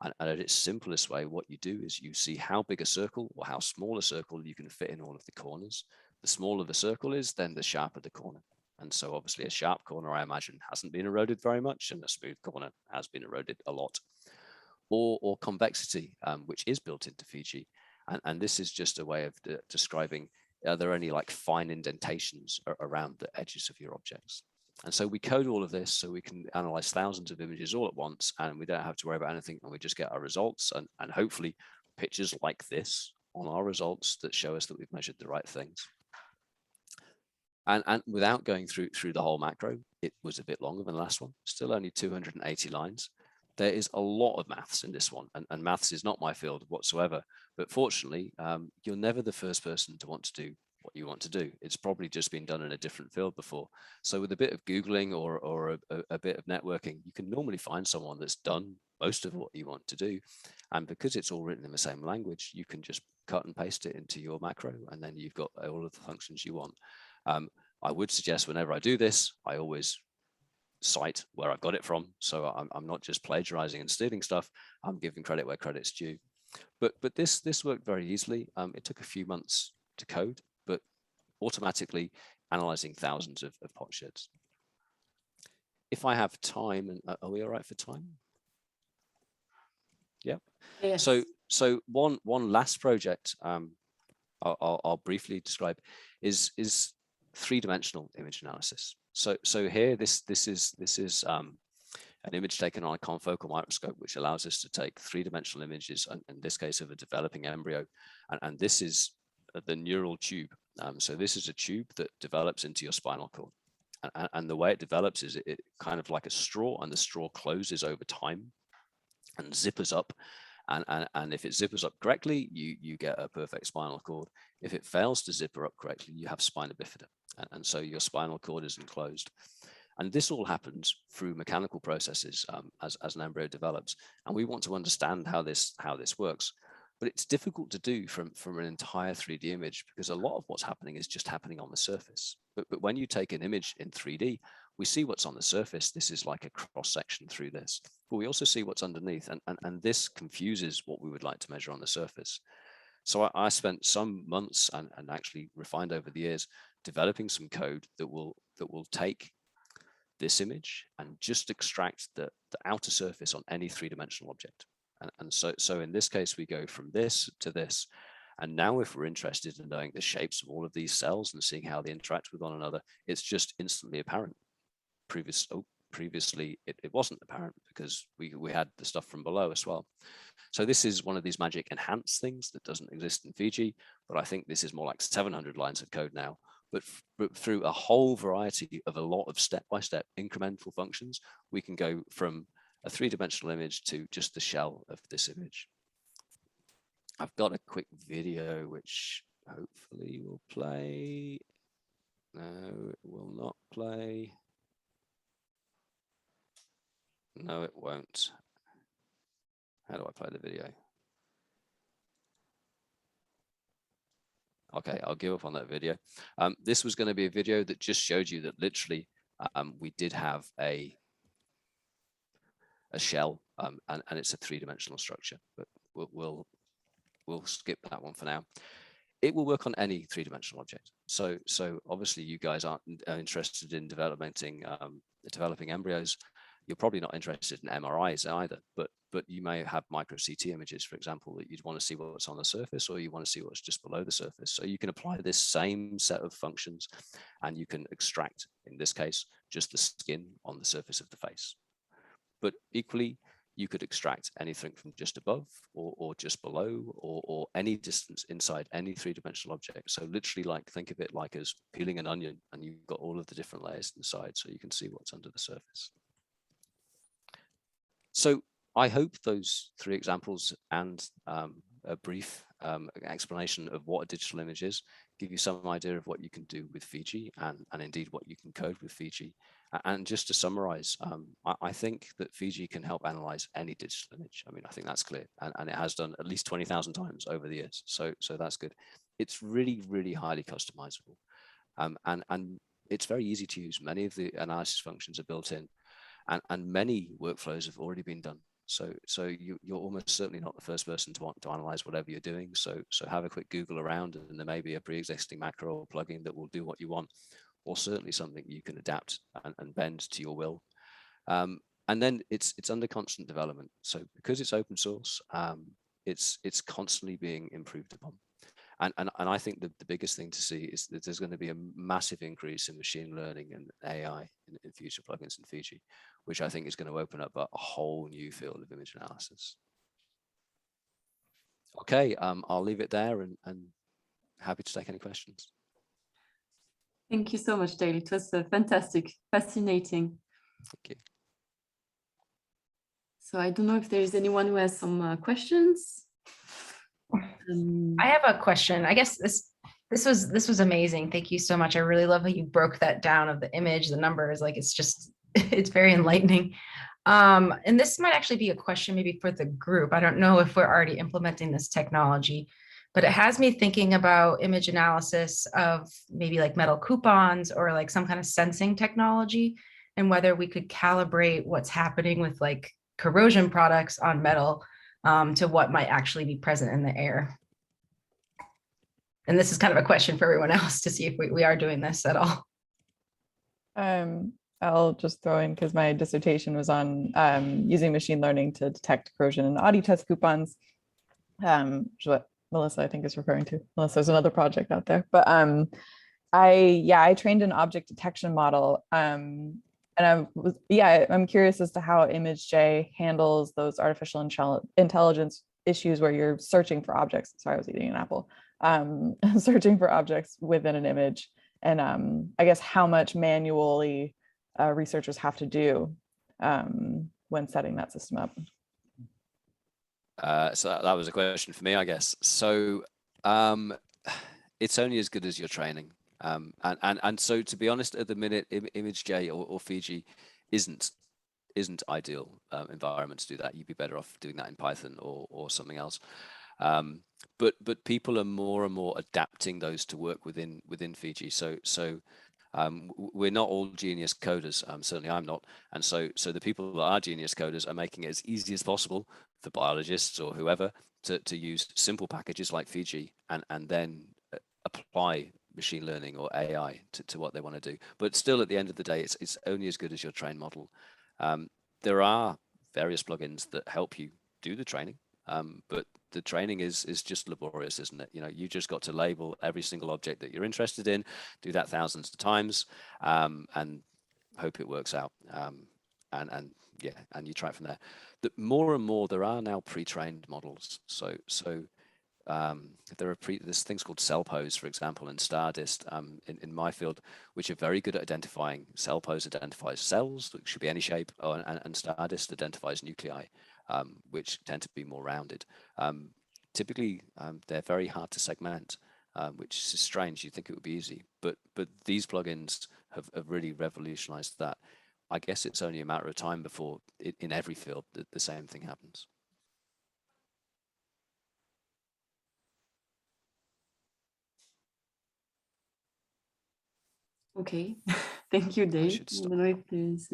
And at its simplest way, what you do is you see how big a circle or how small a circle you can fit in all of the corners. The smaller the circle is, then the sharper the corner. And so obviously a sharp corner, I imagine, hasn't been eroded very much, and a smooth corner has been eroded a lot. Or convexity, which is built into Fiji. And this is just a way of describing are there any like fine indentations around the edges of your objects? And so we code all of this so we can analyze thousands of images all at once, and we don't have to worry about anything, and we just get our results and hopefully pictures like this on our results that show us that we've measured the right things. And without going through the whole macro, it was a bit longer than the last one, still only 280 lines. There is a lot of maths in this one, and maths is not my field whatsoever. But fortunately, you're never the first person to want to do what you want to do. It's probably just been done in a different field before. So with a bit of Googling or a bit of networking, you can normally find someone that's done most of what you want to do. And because it's all written in the same language, you can just cut and paste it into your macro, and then you've got all of the functions you want. I would suggest whenever I do this, I always cite where I've got it from. So I'm not just plagiarizing and stealing stuff. I'm giving credit where credit's due. But this worked very easily. It took a few months to code, but automatically analyzing thousands of potsherds. If I have time, and are we all right for time? Yeah. Yes. So one last project I'll briefly describe is three-dimensional image analysis. So here this is an image taken on a confocal microscope, which allows us to take three-dimensional images, in this case of a developing embryo, and this is the neural tube. So this is a tube that develops into your spinal cord, and the way it develops is it kind of like a straw, and the straw closes over time and zippers up. And if it zippers up correctly, you get a perfect spinal cord. If it fails to zipper up correctly, you have spina bifida. And so your spinal cord is enclosed. And this all happens through mechanical processes as an embryo develops. And we want to understand how this works. But it's difficult to do from an entire 3D image, because a lot of what's happening is just happening on the surface. But when you take an image in 3D, we see what's on the surface. This is like a cross section through this, but we also see what's underneath, and this confuses what we would like to measure on the surface. So I spent some months and actually refined over the years developing some code that will take this image and just extract the outer surface on any three-dimensional object. And so in this case, we go from this to this. And now if we're interested in knowing the shapes of all of these cells and seeing how they interact with one another, it's just instantly apparent. Previously, it wasn't apparent because we had the stuff from below as well. So this is one of these magic enhanced things that doesn't exist in Fiji, but I think this is more like 700 lines of code now. But through a whole variety of a lot of step-by-step incremental functions, we can go from a three-dimensional image to just the shell of this image. I've got a quick video which hopefully will play. No, it will not play. No, it won't. How do I play the video? Okay, I'll give up on that video. This was going to be a video that just showed you that literally we did have a shell, and it's a three-dimensional structure, but we'll skip that one for now. It will work on any three-dimensional object. So obviously you guys aren't interested in developing embryos. You're probably not interested in MRIs either, but you may have micro CT images, for example, that you'd want to see what's on the surface, or you want to see what's just below the surface. So you can apply this same set of functions, and you can extract, in this case, just the skin on the surface of the face. But equally, you could extract anything from just above or just below, or any distance inside any three-dimensional object. So literally, like, think of it like as peeling an onion, and you've got all of the different layers inside, so you can see what's under the surface. So I hope those three examples and a brief explanation of what a digital image is give you some idea of what you can do with Fiji, and indeed what you can code with Fiji. And just to summarize, I think that Fiji can help analyze any digital image. I mean, I think that's clear, and it has done at least 20,000 times over the years. So that's good. It's really, really highly customizable, and it's very easy to use. Many of the analysis functions are built in, and many workflows have already been done. So you're almost certainly not the first person to want to analyze whatever you're doing. So have a quick Google around, and there may be a pre-existing macro or plugin that will do what you want, or certainly something you can adapt and bend to your will. And then it's under constant development. So because it's open source, it's constantly being improved upon. And I think the biggest thing to see is that there's going to be a massive increase in machine learning and AI in future plugins in Fiji, which I think is going to open up a whole new field of image analysis. Okay, I'll leave it there and happy to take any questions. Thank you so much, Dale. It was fantastic, fascinating. Thank you. So I don't know if there is anyone who has some questions. I have a question. I guess this was amazing. Thank you so much. I really love how you broke that down of the image, the numbers. Like it's just it's very enlightening. And this might actually be a question maybe for the group. I don't know if we're already implementing this technology, but it has me thinking about image analysis of maybe like metal coupons or like some kind of sensing technology, and whether we could calibrate what's happening with like corrosion products on metal to what might actually be present in the air. And this is kind of a question for everyone else to see if we are doing this at all. I'll just throw in, because my dissertation was on using machine learning to detect corrosion in Audi test coupons, which is what Melissa, I think, is referring to. Melissa, there's another project out there. But I trained an object detection model. And I'm curious as to how ImageJ handles those artificial intelligence issues where you're searching for objects. Sorry, I was eating an apple. Searching for objects within an image. And I guess how much manually researchers have to do when setting that system up. So that was a question for me, I guess. So it's only as good as your training. And so, to be honest, at the minute, ImageJ or Fiji isn't ideal environment to do that. You'd be better off doing that in Python or something else. But people are more and more adapting those to work within Fiji. So we're not all genius coders. Certainly I'm not. And so the people that are genius coders are making it as easy as possible for biologists or whoever to use simple packages like Fiji and then apply machine learning or AI to what they want to do. But still, at the end of the day, it's only as good as your trained model. There are various plugins that help you do the training, but the training is just laborious, isn't it? You know, you just got to label every single object that you're interested in, do that thousands of times, and hope it works out. And you try it from there. But more and more, there are now pre-trained models. So there are there's things called cell pose, for example, and Stardist in my field, which are very good at identifying. Cell pose identifies cells, which should be any shape, and Stardist identifies nuclei, which tend to be more rounded. Typically, they're very hard to segment, which is strange. You'd think it would be easy, but these plugins have really revolutionized that. I guess it's only a matter of time before in every field the same thing happens. Okay, thank you, Dave. I don't know if there's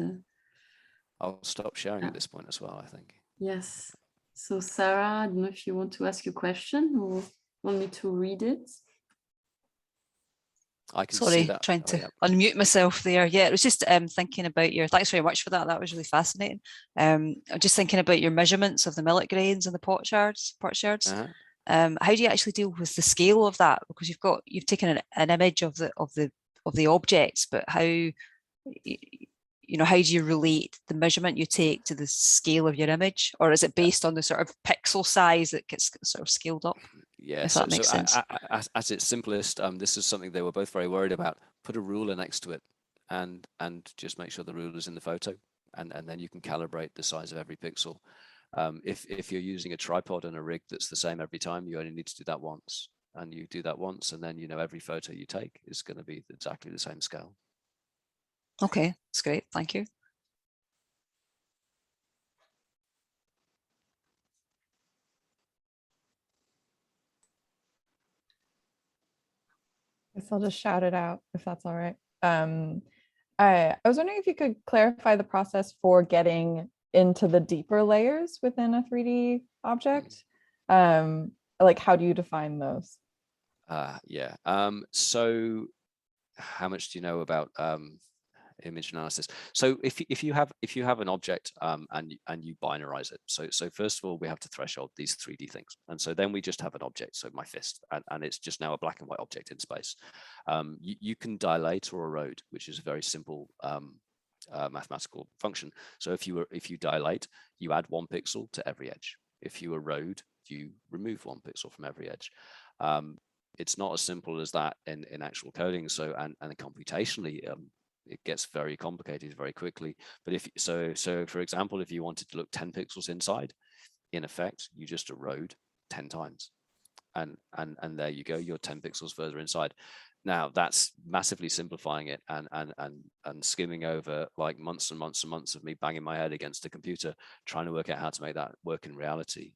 I'll stop sharing at this point as well, I think. Yes. So Sarah, I don't know if you want to ask a question or want me to read it. I can Sorry, see that. trying to unmute myself there. Yeah, it was just thinking about your, thanks very much for that. That was really fascinating. I'm just thinking about your measurements of the millet grains and the pot shards. How do you actually deal with the scale of that? Because you've taken an image of the objects, but how how do you relate the measurement you take to the scale of your image, or is it based on the sort of pixel size that gets sort of scaled up? Yeah, if that makes sense. At its simplest, this is something they were both very worried about. Put a ruler next to it, and just make sure the ruler's in the photo, and then you can calibrate the size of every pixel. If you're using a tripod and a rig that's the same every time, you only need to do that once, and you do that once, and then every photo you take is going to be exactly the same scale. Okay, that's great. Thank you. I guess I'll just shout it out if that's all right. I was wondering if you could clarify the process for getting into the deeper layers within a 3D object. Like, how do you define those? Yeah. So how much do you know about image analysis. So if you have an object and you binarize it, so first of all we have to threshold these 3D things, and so then we just have an object, so my fist, and it's just now a black and white object in space. You can dilate or erode, which is a very simple mathematical function. So if you dilate, you add 1 pixel to every edge. If you erode, you remove 1 pixel from every edge. It's not as simple as that in actual coding. So and computationally, it gets very complicated very quickly. But if so for example, if you wanted to look 10 pixels inside, in effect, you just erode 10 times, and there you go, you're 10 pixels further inside. Now that's massively simplifying it and skimming over like months and months and months of me banging my head against a computer trying to work out how to make that work in reality.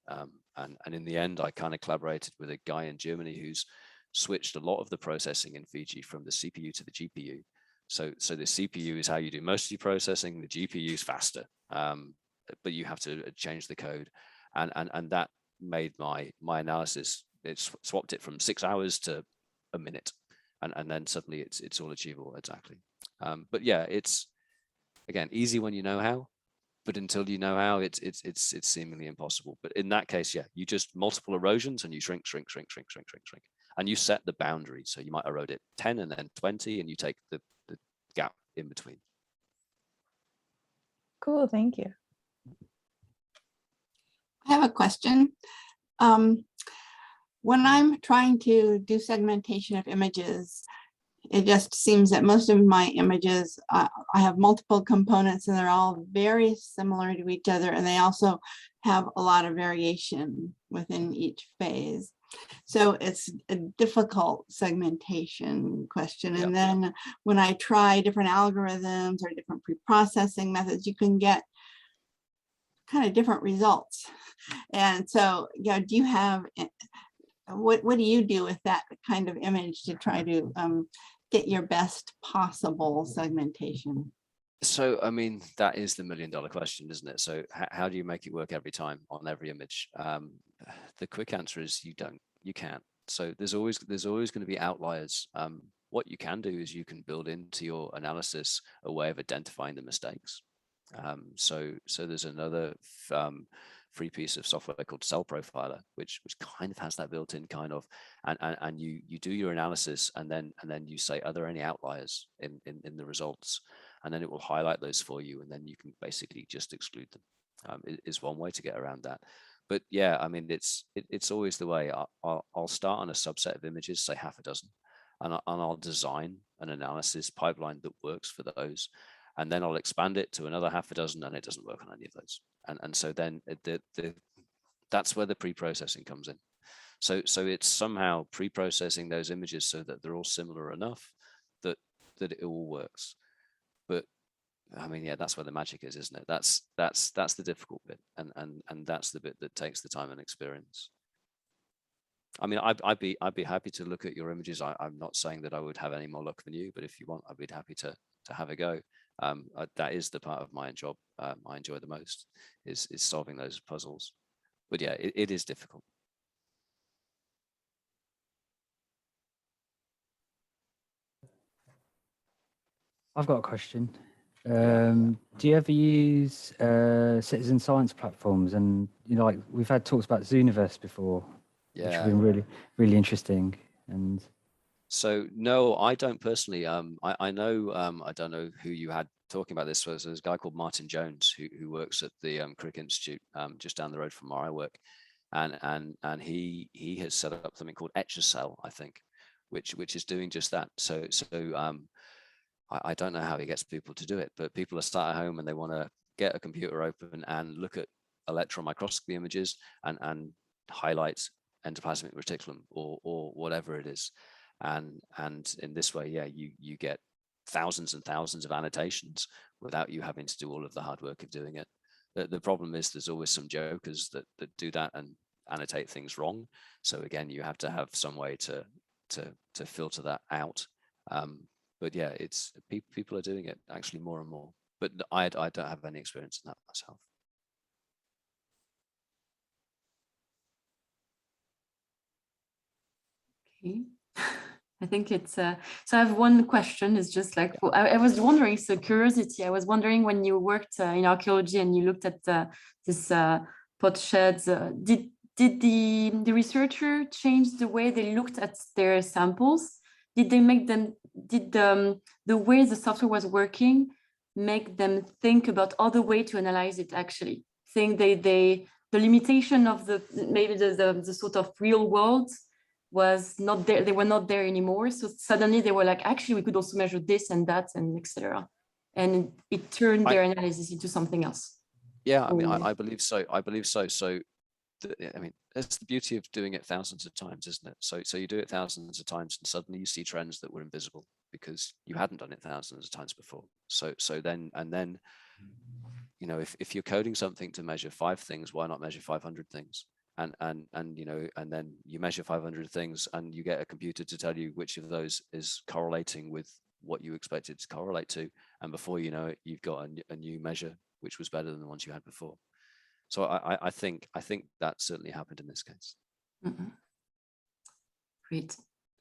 And in the end, I kind of collaborated with a guy in Germany who's switched a lot of the processing in Fiji from the CPU to the GPU. So the CPU is how you do most of your processing. The GPU is faster, but you have to change the code, and that made my analysis. It swapped it from 6 hours to a minute. And then suddenly it's all achievable, exactly. But yeah, it's again easy when you know how, but until you know how, it's seemingly impossible. But in that case, yeah, you just multiple erosions and you shrink, and you set the boundary. So you might erode it 10 and then 20, and you take the gap in between. Cool, thank you. I have a question. When I'm trying to do segmentation of images, it just seems that most of my images, I have multiple components and they're all very similar to each other. And they also have a lot of variation within each phase. So it's a difficult segmentation question. And then when I try different algorithms or different pre-processing methods, you can get kind of different results. And so, yeah, do you have, what do you do with that kind of image to try to get your best possible segmentation? So, I mean, that is the $1 million question, isn't it? So how do you make it work every time on every image? The quick answer is you can't. So there's always going to be outliers. What you can do is you can build into your analysis a way of identifying the mistakes. So there's another free piece of software called Cell Profiler, which kind of has that built in kind of, and you do your analysis and then you say, are there any outliers in the results? And then it will highlight those for you, and then you can basically just exclude them. Is one way to get around that. But yeah, I mean, it's always the way. I'll start on a subset of images, say half a dozen, and I'll design an analysis pipeline that works for those. And then I'll expand it to another half a dozen, and it doesn't work on any of those. And so then that's where the pre-processing comes in. So it's somehow pre-processing those images so that they're all similar enough that it all works. But I mean, yeah, that's where the magic is, isn't it? That's the difficult bit, and that's the bit that takes the time and experience. I mean, I'd be happy to look at your images. I'm not saying that I would have any more luck than you, but if you want, I'd be happy to have a go. That is the part of my job I enjoy the most, is solving those puzzles. But yeah, it is difficult. I've got a question. Do you ever use citizen science platforms? And like we've had talks about Zooniverse before, which have been really, really interesting. And so no, I don't personally. I know I don't know who you had talking about this. So there's a guy called Martin Jones who works at the Crick Institute just down the road from where I work, and he has set up something called Etch-a-Cell, I think, which is doing just that. So I don't know how he gets people to do it, but people are sat at home and they want to get a computer open and look at electron microscopy images and highlight endoplasmic reticulum or whatever it is. And in this way, yeah, you get thousands and thousands of annotations without you having to do all of the hard work of doing it. The problem is there's always some jokers that do that and annotate things wrong. So again, you have to have some way to filter that out. But yeah, it's people are doing it actually more and more. But I don't have any experience in that myself. Okay. I think it's so I have one question. It's just like I was wondering, so curiosity. I was wondering when you worked in archaeology and you looked at this Potheads, did the researcher change the way they looked at their samples? Did they make them, the way the software was working make them think about other way to analyze it actually? Think the limitation of maybe the sort of real world was not there, they were not there anymore. So suddenly they were like, actually, we could also measure this and that and etc. And it turned their analysis into something else. Yeah, I mean, I believe so. I believe so. So, I mean, that's the beauty of doing it thousands of times, isn't it? So you do it thousands of times and suddenly you see trends that were invisible because you hadn't done it thousands of times before. So then, you know, if you're coding something to measure 5 things, why not measure 500 things? And you know, and then you measure 500 things and you get a computer to tell you which of those is correlating with what you expected to correlate to, and before you know it, you've got a new measure which was better than the ones you had before. So I think that certainly happened in this case. Mm-hmm. Great.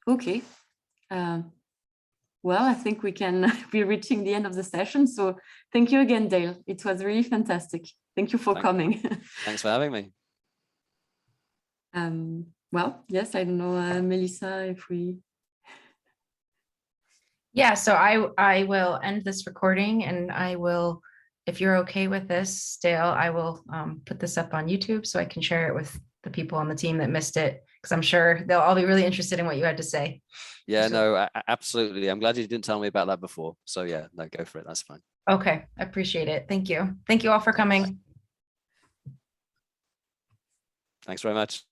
Okay. Well, I think we can be reaching the end of the session. So thank you again, Dale. It was really fantastic. Thank you for coming. Thanks for having me. Well, yes, I don't know, Melissa, if we... Yeah, so I will end this recording and I will, if you're okay with this, Dale, I will put this up on YouTube so I can share it with the people on the team that missed it, because I'm sure they'll all be really interested in what you had to say. Yeah, no, absolutely. I'm glad you didn't tell me about that before. So yeah, no, go for it. That's fine. Okay, I appreciate it. Thank you. Thank you all for coming. Thanks very much.